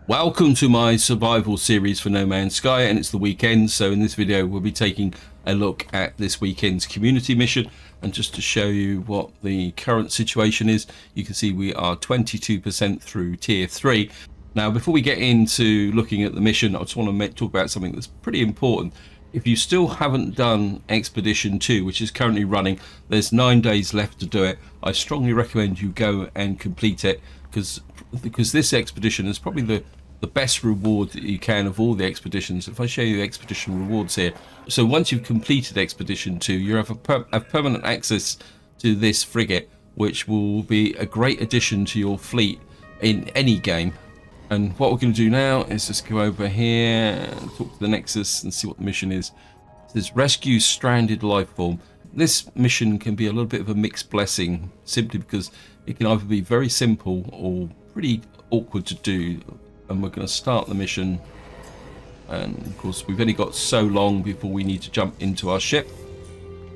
Welcome to my survival series for No Man's Sky, and it's the weekend, so in this video we'll be taking a look at this weekend's community mission. And just to show you what the current situation is, you can see we are 22% through tier 3. Now before we get into looking at the mission, I just want to talk about something that's pretty important. If you still haven't done Expedition 2, which is currently running, there's 9 days left to do it. I strongly recommend you go and complete it, because this expedition is probably the best reward that you can of all the expeditions. If I show you the expedition rewards here, so once you've completed Expedition 2, you have permanent access to this frigate, which will be a great addition to your fleet in any game. And what we're going to do now is just go over here and talk to the Nexus and see what the mission is. It says rescue stranded life form. This mission can be a little bit of a mixed blessing, simply because it can either be very simple or pretty awkward to do. And we're going to start the mission, and of course we've only got so long before we need to jump into our ship.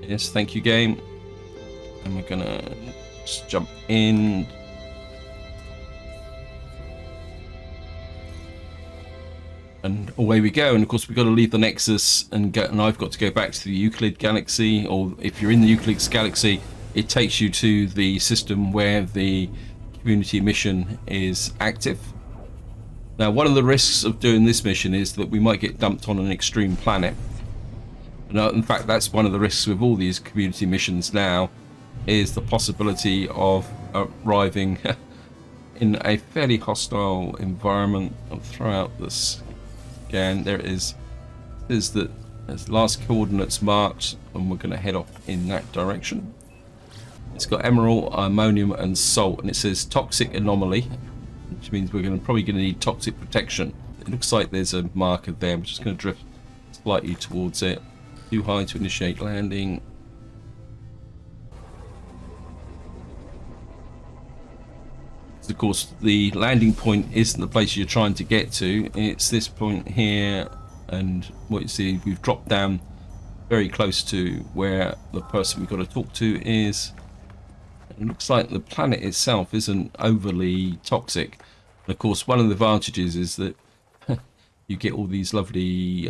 Yes, thank you, game. And we're going to just jump in. And away we go. And of course we've got to leave the Nexus and I've got to go back to the Euclid Galaxy, or if you're in the Euclid Galaxy, it takes you to the system where the community mission is active. Now, one of the risks of doing this mission is that we might get dumped on an extreme planet. And in fact, that's one of the risks with all these community missions now, is the possibility of arriving in a fairly hostile environment. I'll throw out this scan. There it is. There's the last coordinates marked, and we're going to head off in that direction. It's got emerald, ammonium, and salt, and it says toxic anomaly, which means we're probably going to need toxic protection. It looks like there's a marker there. We're just going to drift slightly towards it. Too high to initiate landing. Of course, the landing point isn't the place you're trying to get to. It's this point here, and what you see, we've dropped down very close to where the person we've got to talk to is. It looks like the planet itself isn't overly toxic. And of course, one of the advantages is that you get all these lovely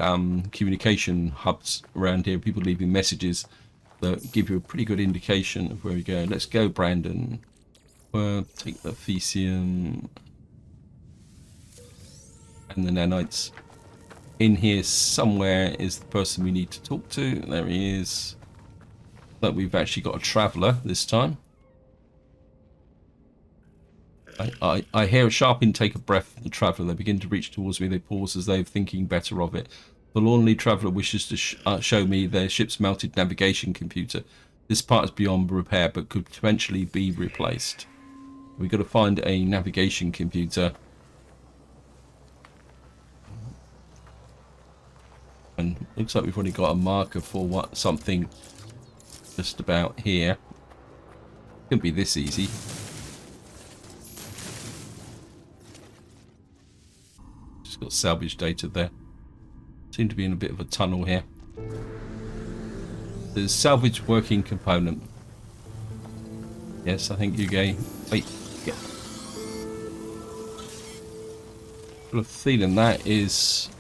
communication hubs around here, people leaving messages that give you a pretty good indication of where we go. Let's go, Brandon. Take the Thesium and the nanites. In here somewhere is the person we need to talk to. There he is. But we've actually got a traveller this time. I hear a sharp intake of breath from the traveller. They begin to reach towards me. They pause as though thinking better of it. The lonely traveller wishes to show me their ship's melted navigation computer. This part is beyond repair, but could potentially be replaced. We've got to find a navigation computer. And looks like we've already got a marker for something just about here. Couldn't be this easy. Just got salvage data there. Seem to be in a bit of a tunnel here. There's salvage working component. Yes, I think you go. Wait. Yeah. Got a feeling that is.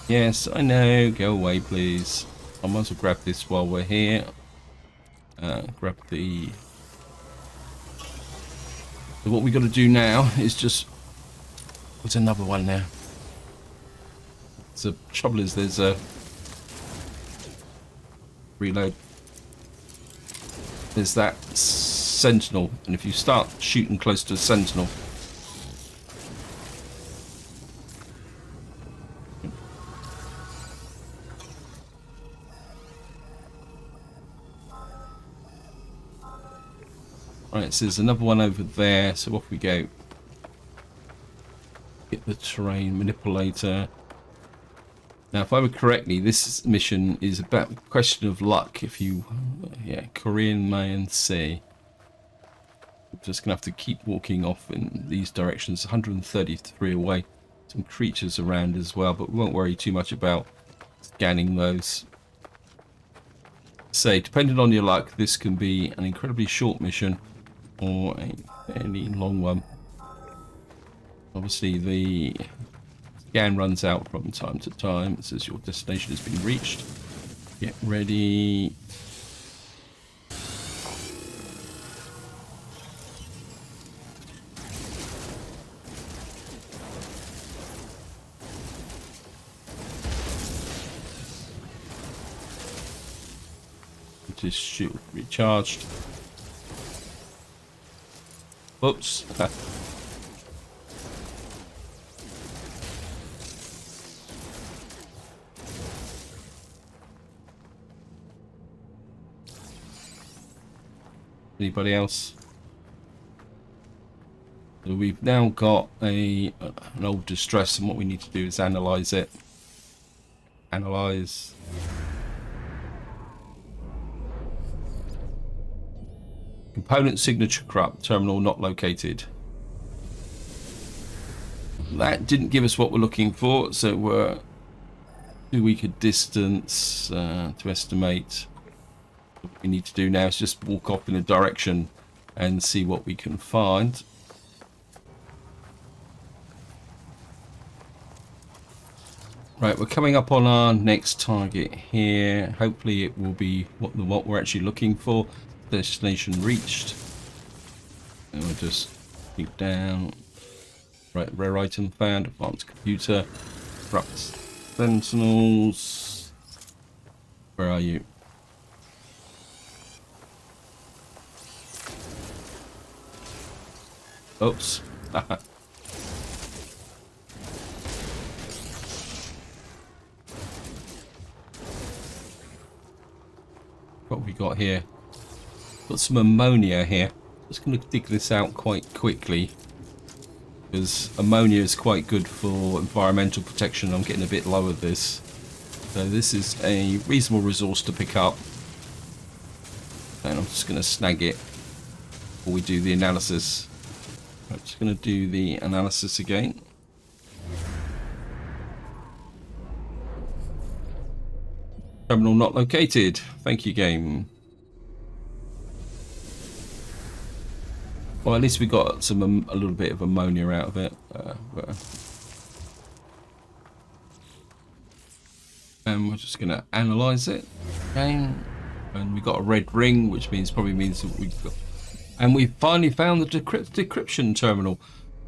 Yes, I know. Go away, please. I might as well grab this while we're here. Grab the. So what we got to do now is just. What's another one now? The trouble is there's a reload. There's that sentinel, and if you start shooting close to a sentinel. Right, so there's another one over there, so off we go. Get the terrain manipulator. Now, if I remember correctly, this mission is about a question of luck. If you, yeah, Korean Mayan Sea. I'm just gonna have to keep walking off in these directions. 133 away. Some creatures around as well, but we won't worry too much about scanning those. Say, depending on your luck, this can be an incredibly short mission or a fairly long one. Obviously, the scan runs out from time to time. It says your destination has been reached. Get ready. Just shield recharged. Oops. Anybody else? So we've now got an old distress, and what we need to do is analyze it. Analyze. Component signature corrupt. Terminal not located. That didn't give us what we're looking for, so we're 2 week distance to estimate. What we need to do now is just walk off in a direction and see what we can find. Right, we're coming up on our next target here. Hopefully it will be what we're actually looking for. Destination reached. And we'll just keep down. Right, rare item found. Advanced computer. Corrupt sentinels. Where are you? Oops. What have we got here? Got some ammonia here. Just going to dig this out quite quickly, because ammonia is quite good for environmental protection. I'm getting a bit low of this, so this is a reasonable resource to pick up, and I'm just going to snag it before we do the analysis. I'm just going to do the analysis again. Terminal not located. Thank you, game. Well, at least we got a little bit of ammonia out of it. And we're just going to analyze it again. And we got a red ring, which probably means that we've got. And we finally found the decryption terminal.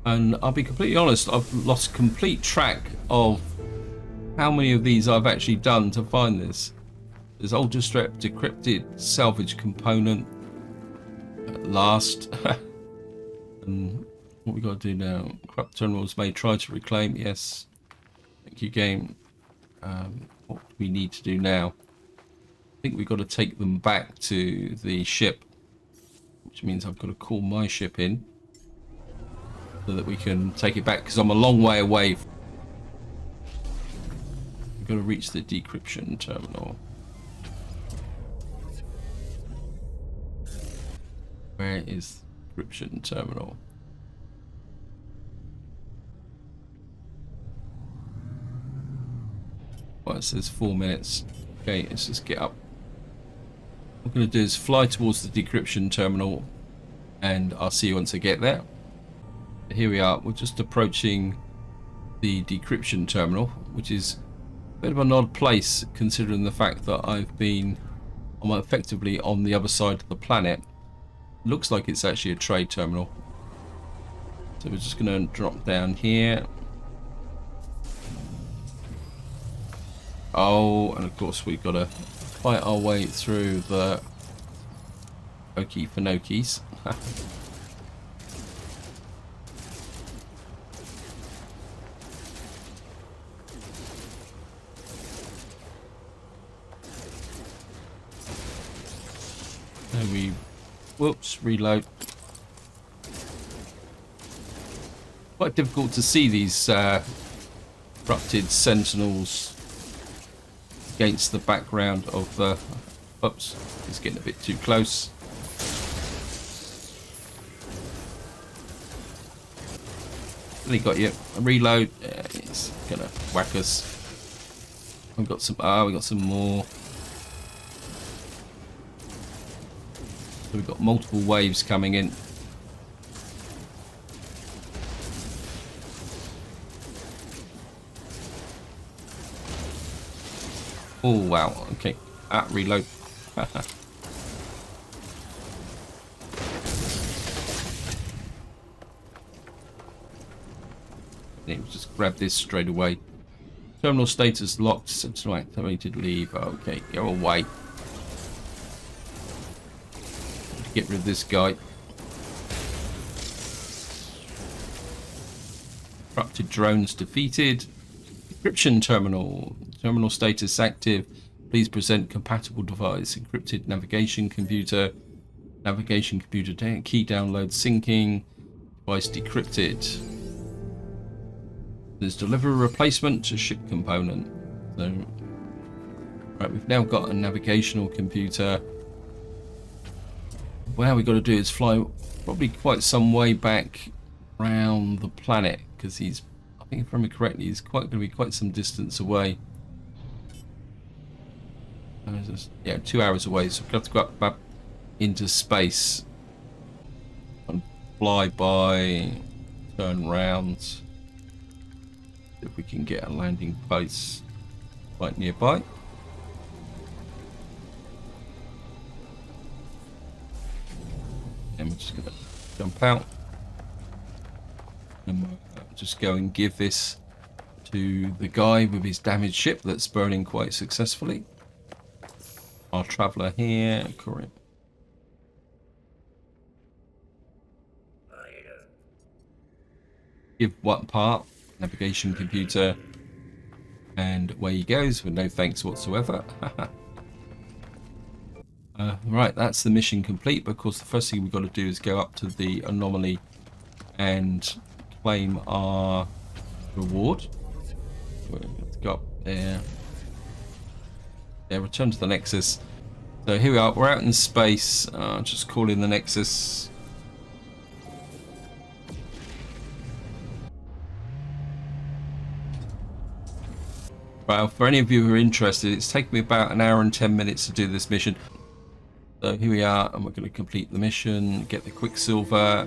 And I'll be completely honest, I've lost complete track of how many of these I've actually done to find this. There's ultra-strep decrypted salvage component at last. And what we got to do now? Corrupt terminals may try to reclaim. Yes. Thank you, game. What do we need to do now? I think we've got to take them back to the ship, which means I've got to call my ship in so that we can take it back, because I'm a long way away. We've got to reach the decryption terminal. Where is the decryption terminal? Well, it says 4 minutes. Okay, let's just get up. What I'm going to do is fly towards the decryption terminal, and I'll see you once I get there. Here we are. We're just approaching the decryption terminal, which is a bit of an odd place considering the fact that I'm effectively on the other side of the planet. Looks like it's actually a trade terminal. So we're just going to drop down here. Oh, and of course we've got to fight our way through the Okie Finokis. And we, whoops, reload. Quite difficult to see these corrupted sentinels against the background of the. Oops, it's getting a bit too close. Really got you. A reload. Yeah, it's gonna whack us. We've got some. We got some more. So we've got multiple waves coming in. Oh wow, okay. Reload. Just grab this straight away. Terminal status locked. Sentinel activated. Leave. Okay, go away. Get rid of this guy. Corrupted drones defeated. Encryption terminal. Terminal status active. Please present compatible device. Encrypted navigation computer. Navigation computer key download syncing. Device decrypted. There's deliver a replacement to ship component. So, right, we've now got a navigational computer. What we've got to do is fly probably quite some way back around the planet, because he's, I think if I remember correctly, he's going to be quite some distance away. Yeah, 2 hours away, so we've got to go up into space and fly by, turn round. If we can get a landing place right nearby. And we're just going to jump out. And we'll just go and give this to the guy with his damaged ship that's burning quite successfully. Our traveller here, correct. Give what part? Navigation computer, and away he goes with no thanks whatsoever. Right, that's the mission complete. But of course, the first thing we've got to do is go up to the anomaly and claim our reward. We're going to go up there. Yeah, return to the Nexus. So here we are. We're out in space. Just call in the Nexus. Well, for any of you who are interested, it's taken me about 1 hour and 10 minutes to do this mission. So here we are, and we're going to complete the mission, get the Quicksilver,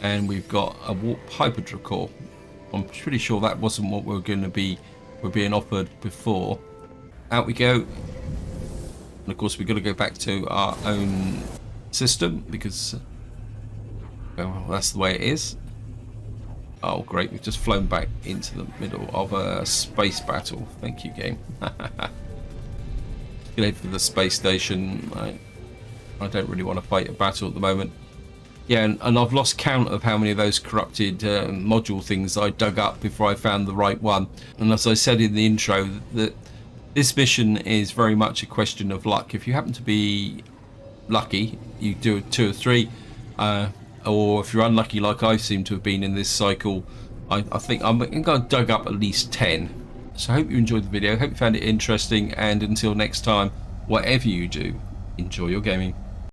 and we've got a warp hyperdrive core. I'm pretty sure that wasn't what we're being offered before. Out we go, and of course we've got to go back to our own system because, well, that's the way it is. Oh great, we've just flown back into the middle of a space battle. Thank you, game. Get over to the space station. I don't really want to fight a battle at the moment. Yeah, and I've lost count of how many of those corrupted module things I dug up before I found the right one. And as I said in the intro, that this mission is very much a question of luck. If you happen to be lucky, you do 2 or 3. Or if you're unlucky like I seem to have been in this cycle, I think I've dug up at least 10. So I hope you enjoyed the video, hope you found it interesting, and until next time, whatever you do, enjoy your gaming.